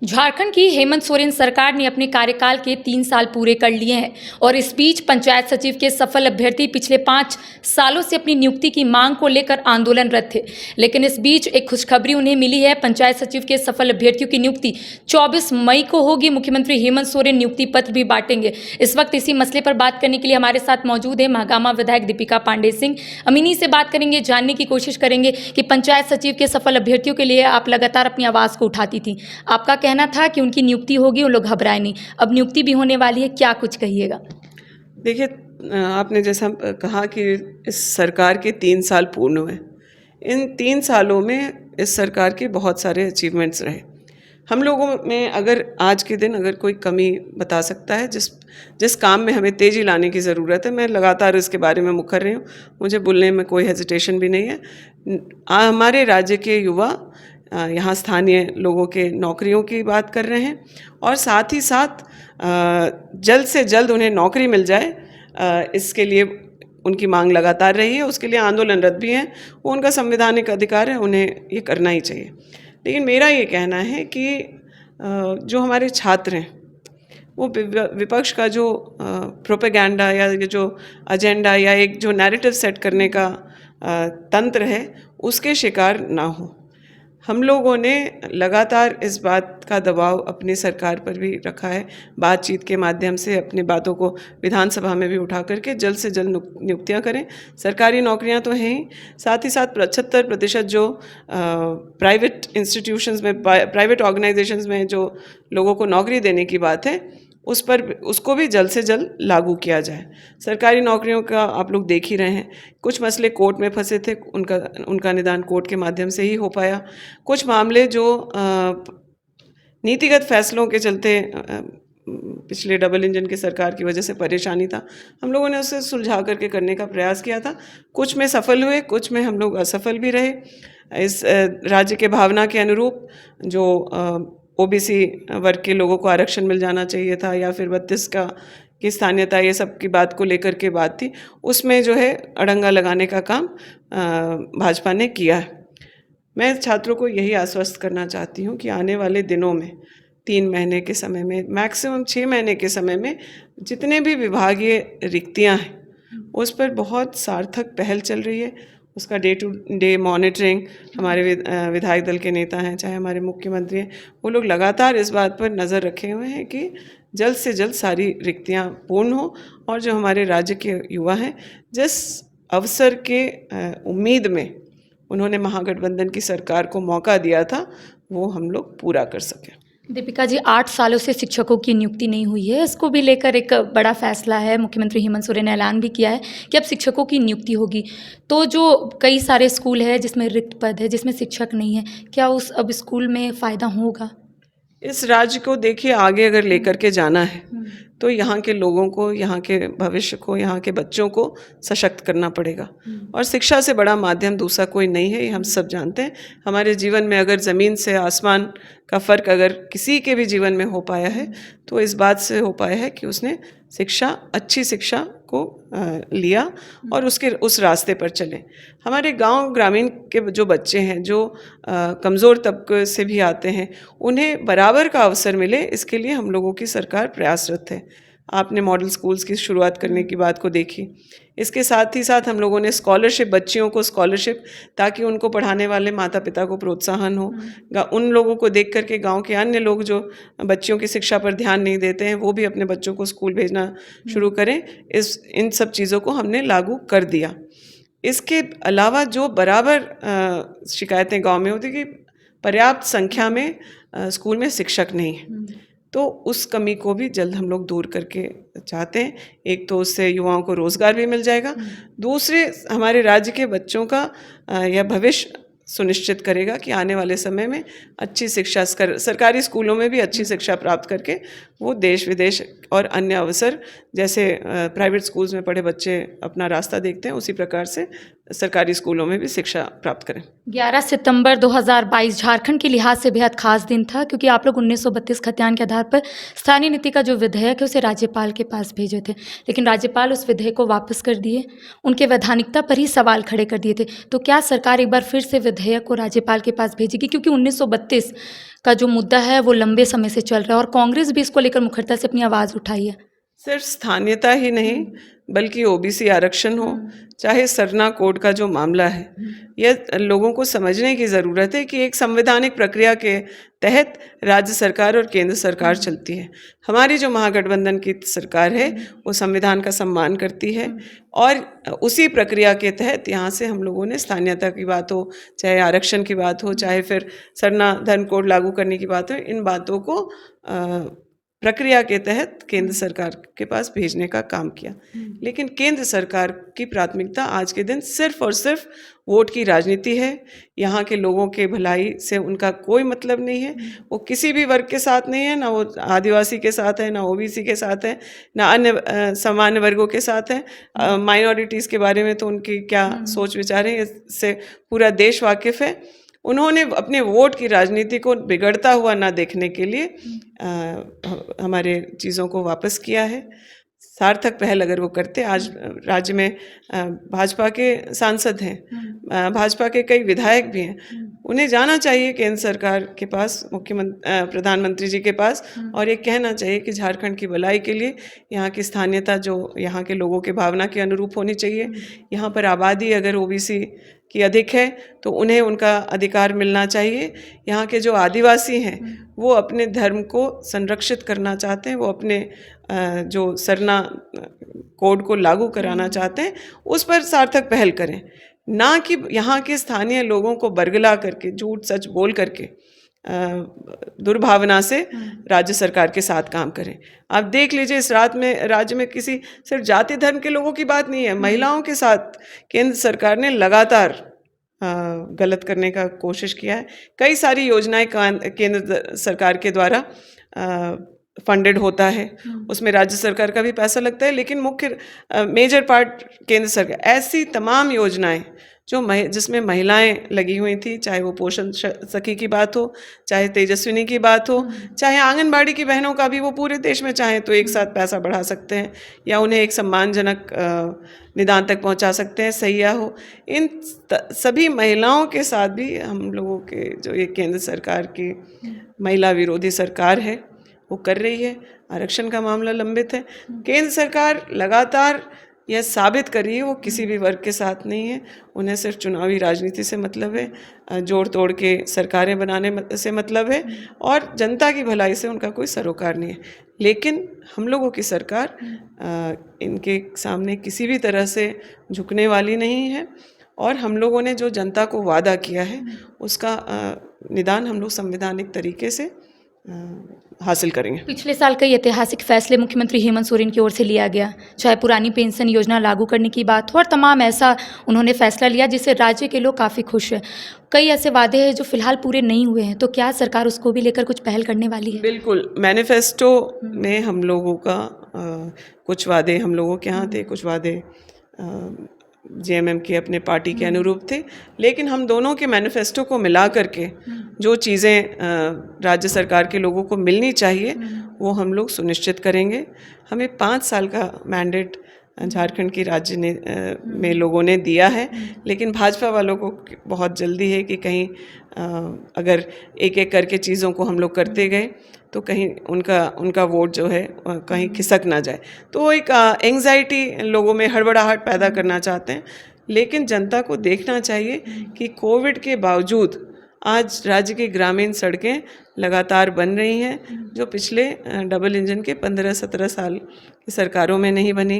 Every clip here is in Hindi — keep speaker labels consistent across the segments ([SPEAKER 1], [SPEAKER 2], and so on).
[SPEAKER 1] झारखंड की हेमंत सोरेन सरकार ने अपने कार्यकाल के 3 साल पूरे कर लिए हैं और इस बीच पंचायत सचिव के सफल अभ्यर्थी पिछले 5 सालों से अपनी नियुक्ति की मांग को लेकर आंदोलनरत थे। लेकिन इस बीच एक खुशखबरी उन्हें मिली है। पंचायत सचिव के सफल अभ्यर्थियों की नियुक्ति 24 मई को होगी। मुख्यमंत्री हेमंत सोरेन नियुक्ति पत्र भी बांटेंगे। इस वक्त इसी मसले पर बात करने के लिए हमारे साथ मौजूद है महागामा विधायक दीपिका पांडे सिंह। अमीनी से बात करेंगे, जानने की कोशिश करेंगे कि पंचायत सचिव के सफल अभ्यर्थियों के लिए आप लगातार अपनी आवाज़ को उठाती थी। आपका कहना था कि उनकी नियुक्ति होगी, उन लोग घबराए नहीं। अब नियुक्ति भी होने वाली है, क्या कुछ कहिएगा?
[SPEAKER 2] देखिए, आपने जैसा कहा कि इस सरकार के 3 साल पूर्ण हुए। इन 3 सालों में इस सरकार के बहुत सारे अचीवमेंट्स रहे। हम लोगों में अगर आज के दिन अगर कोई कमी बता सकता है जिस काम में हमें तेज़ी लाने की ज़रूरत है, मैं लगातार इसके बारे में मुखर रही हूँ। मुझे बोलने में कोई हेजिटेशन भी नहीं है। हमारे राज्य के युवा यहाँ स्थानीय लोगों के नौकरियों की बात कर रहे हैं और साथ ही साथ जल्द से जल्द उन्हें नौकरी मिल जाए, इसके लिए उनकी मांग लगातार रही है। उसके लिए आंदोलनरत भी हैं। वो उनका संवैधानिक अधिकार है, उन्हें ये करना ही चाहिए। लेकिन मेरा ये कहना है कि जो हमारे छात्र हैं वो विपक्ष का जो प्रोपेगेंडा या ये जो एजेंडा या एक जो नैरेटिव सेट करने का तंत्र है उसके शिकार ना हो। हम लोगों ने लगातार इस बात का दबाव अपनी सरकार पर भी रखा है, बातचीत के माध्यम से अपनी बातों को विधानसभा में भी उठा करके जल्द से जल्द नियुक्तियां करें। सरकारी नौकरियां तो हैं ही, साथ ही साथ 75% जो प्राइवेट इंस्टीट्यूशंस में, प्राइवेट ऑर्गेनाइजेशंस में जो लोगों को नौकरी देने की बात है उसको भी जल्द से जल्द लागू किया जाए। सरकारी नौकरियों का आप लोग देख ही रहे हैं, कुछ मसले कोर्ट में फंसे थे, उनका निदान कोर्ट के माध्यम से ही हो पाया। कुछ मामले जो नीतिगत फैसलों के चलते पिछले डबल इंजन की सरकार की वजह से परेशानी था, हम लोगों ने उसे सुलझा करके करने का प्रयास किया था। कुछ में सफल हुए, कुछ में हम लोग असफल भी रहे। इस राज्य के भावना के अनुरूप जो ओबीसी वर्ग के लोगों को आरक्षण मिल जाना चाहिए था या फिर 32 की स्थानीयता, ये सब की बात को लेकर के बात थी, उसमें जो है अड़ंगा लगाने का काम भाजपा ने किया है। मैं छात्रों को यही आश्वस्त करना चाहती हूँ कि आने वाले दिनों में 3 महीने के समय में, मैक्सिमम 6 महीने के समय में जितने भी विभागीय रिक्तियाँ हैं उस पर बहुत सार्थक पहल चल रही है। उसका डे टू डे मॉनिटरिंग हमारे विधायक दल के नेता हैं, चाहे हमारे मुख्यमंत्री हैं, वो लोग लगातार इस बात पर नज़र रखे हुए हैं कि जल्द से जल्द सारी रिक्तियां पूर्ण हो और जो हमारे राज्य के युवा हैं जिस अवसर के उम्मीद में उन्होंने महागठबंधन की सरकार को मौका दिया था वो हम लोग पूरा कर सकें।
[SPEAKER 1] दीपिका जी, 8 सालों से शिक्षकों की नियुक्ति नहीं हुई है, इसको भी लेकर एक बड़ा फैसला है। मुख्यमंत्री हेमंत सोरेन ने ऐलान भी किया है कि अब शिक्षकों की नियुक्ति होगी। तो जो कई सारे स्कूल है जिसमें रिक्त पद है, जिसमें शिक्षक नहीं है, क्या उस अब स्कूल में फ़ायदा होगा?
[SPEAKER 2] इस राज्य को देखिए आगे अगर लेकर के जाना है तो यहाँ के लोगों को, यहाँ के भविष्य को, यहाँ के बच्चों को सशक्त करना पड़ेगा और शिक्षा से बड़ा माध्यम दूसरा कोई नहीं है, ये हम सब जानते हैं। हमारे जीवन में अगर ज़मीन से आसमान का फ़र्क अगर किसी के भी जीवन में हो पाया है तो इस बात से हो पाया है कि उसने अच्छी शिक्षा को लिया और उस रास्ते पर चले। हमारे गांव ग्रामीण के जो बच्चे हैं, जो कमज़ोर तबके से भी आते हैं, उन्हें बराबर का अवसर मिले, इसके लिए हम लोगों की सरकार प्रयासरत है। आपने मॉडल स्कूल्स की शुरुआत करने की बात को देखी। इसके साथ ही साथ हम लोगों ने स्कॉलरशिप, बच्चियों को स्कॉलरशिप, ताकि उनको पढ़ाने वाले माता पिता को प्रोत्साहन हो। उन लोगों को देख करके गांव के अन्य लोग जो बच्चियों की शिक्षा पर ध्यान नहीं देते हैं वो भी अपने बच्चों को स्कूल भेजना शुरू करें। इन सब चीज़ों को हमने लागू कर दिया। इसके अलावा जो बराबर शिकायतें गाँव में होती कि पर्याप्त संख्या में स्कूल में शिक्षक नहीं है, तो उस कमी को भी जल्द हम लोग दूर करके चाहते हैं। एक तो उससे युवाओं को रोज़गार भी मिल जाएगा, दूसरे हमारे राज्य के बच्चों का यह भविष्य सुनिश्चित करेगा कि आने वाले समय में अच्छी शिक्षा, सरकारी स्कूलों में भी अच्छी शिक्षा प्राप्त करके वो देश विदेश और अन्य अवसर, जैसे प्राइवेट स्कूल्स में पढ़े बच्चे अपना रास्ता देखते हैं, उसी प्रकार से सरकारी स्कूलों में भी शिक्षा प्राप्त करें।
[SPEAKER 1] 11 सितंबर 2022 झारखंड के लिहाज से बेहद खास दिन था, क्योंकि आप लोग 1932 खतियान के आधार पर स्थानीय नीति का जो विधेयक है उसे राज्यपाल के पास भेजे थे, लेकिन राज्यपाल उस विधेयक को वापस कर दिए, उनके वैधानिकता पर ही सवाल खड़े कर दिए थे। तो क्या सरकार एक बार फिर से विधेयक को राज्यपाल के पास भेजेगी, क्योंकि 1932 का जो मुद्दा है वो लंबे समय से चल रहा है और कांग्रेस भी इसको लेकर मुखरता से अपनी आवाज़ उठाई है।
[SPEAKER 2] सिर्फ स्थानीयता ही नहीं बल्कि ओबीसी आरक्षण हो, चाहे सरना कोड का जो मामला है, यह लोगों को समझने की ज़रूरत है कि एक संवैधानिक प्रक्रिया के तहत राज्य सरकार और केंद्र सरकार चलती है। हमारी जो महागठबंधन की सरकार है वो संविधान का सम्मान करती है और उसी प्रक्रिया के तहत यहाँ से हम लोगों ने स्थानीयता की बात हो, चाहे आरक्षण की बात हो, चाहे फिर सरना धर्म कोड लागू करने की बात हो, इन बातों को प्रक्रिया के तहत केंद्र सरकार के पास भेजने का काम किया। लेकिन केंद्र सरकार की प्राथमिकता आज के दिन सिर्फ और सिर्फ वोट की राजनीति है। यहाँ के लोगों के भलाई से उनका कोई मतलब नहीं है। वो किसी भी वर्ग के साथ नहीं है, ना वो आदिवासी के साथ है, ना ओबीसी के साथ है, ना अन्य सामान्य वर्गों के साथ है। माइनॉरिटीज़ के बारे में तो उनकी क्या सोच विचार है इससे पूरा देश वाकिफ़ है। उन्होंने अपने वोट की राजनीति को बिगड़ता हुआ ना देखने के लिए हमारे चीज़ों को वापस किया है। सार्थक पहल अगर वो करते, आज राज्य में भाजपा के सांसद हैं, भाजपा के कई विधायक भी हैं, उन्हें जाना चाहिए केंद्र सरकार के पास, प्रधानमंत्री जी के पास, और ये कहना चाहिए कि झारखंड की भलाई के लिए यहाँ की स्थानीयता जो यहाँ के लोगों के भावना के अनुरूप होनी चाहिए। यहाँ पर आबादी अगर ओबीसी की अधिक है तो उन्हें उनका अधिकार मिलना चाहिए। यहाँ के जो आदिवासी हैं वो अपने धर्म को संरक्षित करना चाहते हैं, वो अपने जो सरना कोड को लागू कराना चाहते हैं, उस पर सार्थक पहल करें, ना कि यहाँ के स्थानीय लोगों को बरगला करके, झूठ सच बोल करके, दुर्भावना से राज्य सरकार के साथ काम करें। आप देख लीजिए इस राज्य में किसी सिर्फ जाति धर्म के लोगों की बात नहीं है, महिलाओं के साथ केंद्र सरकार ने लगातार गलत करने का कोशिश किया है। कई सारी योजनाएं केंद्र सरकार के द्वारा फंडेड होता है, उसमें राज्य सरकार का भी पैसा लगता है, लेकिन मुख्य मेजर पार्ट केंद्र सरकार। ऐसी तमाम योजनाएं जो जिसमें महिलाएं लगी हुई थी, चाहे वो पोषण सखी की बात हो, चाहे तेजस्विनी की बात हो, चाहे आंगनबाड़ी की बहनों का भी वो पूरे देश में चाहे तो एक साथ पैसा बढ़ा सकते हैं या उन्हें एक सम्मानजनक निदान तक पहुंचा सकते हैं, सैया हो। इन सभी महिलाओं के साथ भी हम लोगों के जो ये केंद्र सरकार की महिला विरोधी सरकार है वो कर रही है। आरक्षण का मामला लंबित है। केंद्र सरकार लगातार यह साबित कर रही है वो किसी भी वर्ग के साथ नहीं है, उन्हें सिर्फ चुनावी राजनीति से मतलब है, जोड़ तोड़ के सरकारें बनाने से मतलब है और जनता की भलाई से उनका कोई सरोकार नहीं है। लेकिन हम लोगों की सरकार इनके सामने किसी भी तरह से झुकने वाली नहीं है और हम लोगों ने जो जनता को वादा किया है उसका निदान हम लोग संवैधानिक तरीके से हासिल करेंगे।
[SPEAKER 1] पिछले साल कई ऐतिहासिक फैसले मुख्यमंत्री हेमंत सोरेन की ओर से लिया गया, चाहे पुरानी पेंशन योजना लागू करने की बात हो, और तमाम ऐसा उन्होंने फैसला लिया जिससे राज्य के लोग काफ़ी खुश हैं। कई ऐसे वादे हैं जो फिलहाल पूरे नहीं हुए हैं, तो क्या सरकार उसको भी लेकर कुछ पहल करने वाली है?
[SPEAKER 2] बिल्कुल, मैनिफेस्टो में हम लोगों का कुछ वादे हम लोगों के यहाँ थे, कुछ वादे जेएमएम के अपने पार्टी के अनुरूप थे, लेकिन हम दोनों के मैनिफेस्टो को मिला करके जो चीज़ें राज्य सरकार के लोगों को मिलनी चाहिए वो हम लोग सुनिश्चित करेंगे। हमें 5 साल का मैंडेट झारखंड की राज्य में लोगों ने दिया है, लेकिन भाजपा वालों को बहुत जल्दी है कि कहीं अगर एक एक करके चीज़ों को हम लोग करते गए तो कहीं उनका वोट जो है कहीं खिसक ना जाए, तो वो एक एंग्जाइटी लोगों में, हड़बड़ाहट पैदा करना चाहते हैं। लेकिन जनता को देखना चाहिए कि कोविड के बावजूद आज राज्य की ग्रामीण सड़कें लगातार बन रही हैं, जो पिछले डबल इंजन के 15-17 साल की सरकारों में नहीं बनी।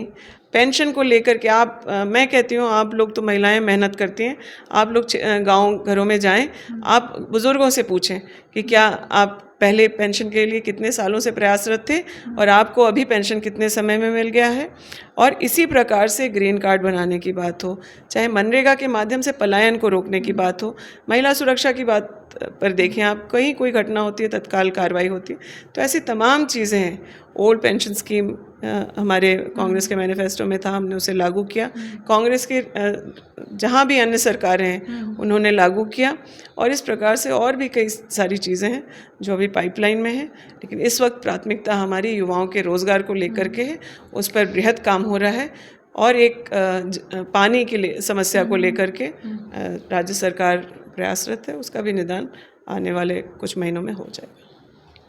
[SPEAKER 2] पेंशन को लेकर के मैं कहती हूँ आप लोग तो महिलाएं मेहनत करती हैं, आप लोग गांव घरों में जाएं, आप बुज़ुर्गों से पूछें कि क्या आप पहले पेंशन के लिए कितने सालों से प्रयासरत थे और आपको अभी पेंशन कितने समय में मिल गया है। और इसी प्रकार से ग्रीन कार्ड बनाने की बात हो, चाहे मनरेगा के माध्यम से पलायन को रोकने की बात हो, महिला सुरक्षा की बात पर देखें आप, कहीं कोई घटना होती है तत्काल कार्रवाई होती है, तो ऐसी तमाम चीज़ें हैं। ओल्ड पेंशन स्कीम हमारे कांग्रेस के मैनिफेस्टो में था, हमने उसे लागू किया। कांग्रेस के जहाँ भी अन्य सरकारें हैं उन्होंने लागू किया, और इस प्रकार से और भी कई सारी चीज़ें हैं जो अभी पाइपलाइन में हैं। लेकिन इस वक्त प्राथमिकता हमारी युवाओं के रोज़गार को लेकर के है, उस पर बृहद काम हो रहा है। और एक पानी के लिए समस्या को लेकर के राज्य सरकार प्रयासरत है, उसका भी निदान आने वाले कुछ महीनों में हो जाएगा।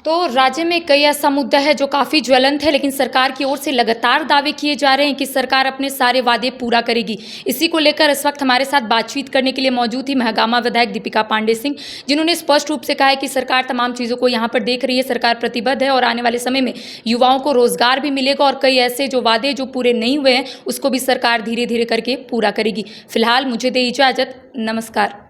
[SPEAKER 1] तो राज्य में कई ऐसा मुद्दा है जो काफ़ी ज्वलंत है, लेकिन सरकार की ओर से लगातार दावे किए जा रहे हैं कि सरकार अपने सारे वादे पूरा करेगी। इसी को लेकर इस वक्त हमारे साथ बातचीत करने के लिए मौजूद थी महागामा विधायक दीपिका पांडे सिंह, जिन्होंने स्पष्ट रूप से कहा है कि सरकार तमाम चीज़ों को यहाँ पर देख रही है, सरकार प्रतिबद्ध है और आने वाले समय में युवाओं को रोजगार भी मिलेगा और कई ऐसे जो वादे जो पूरे नहीं हुए हैं उसको भी सरकार धीरे धीरे करके पूरा करेगी। फिलहाल मुझे दे इजाज़त, नमस्कार।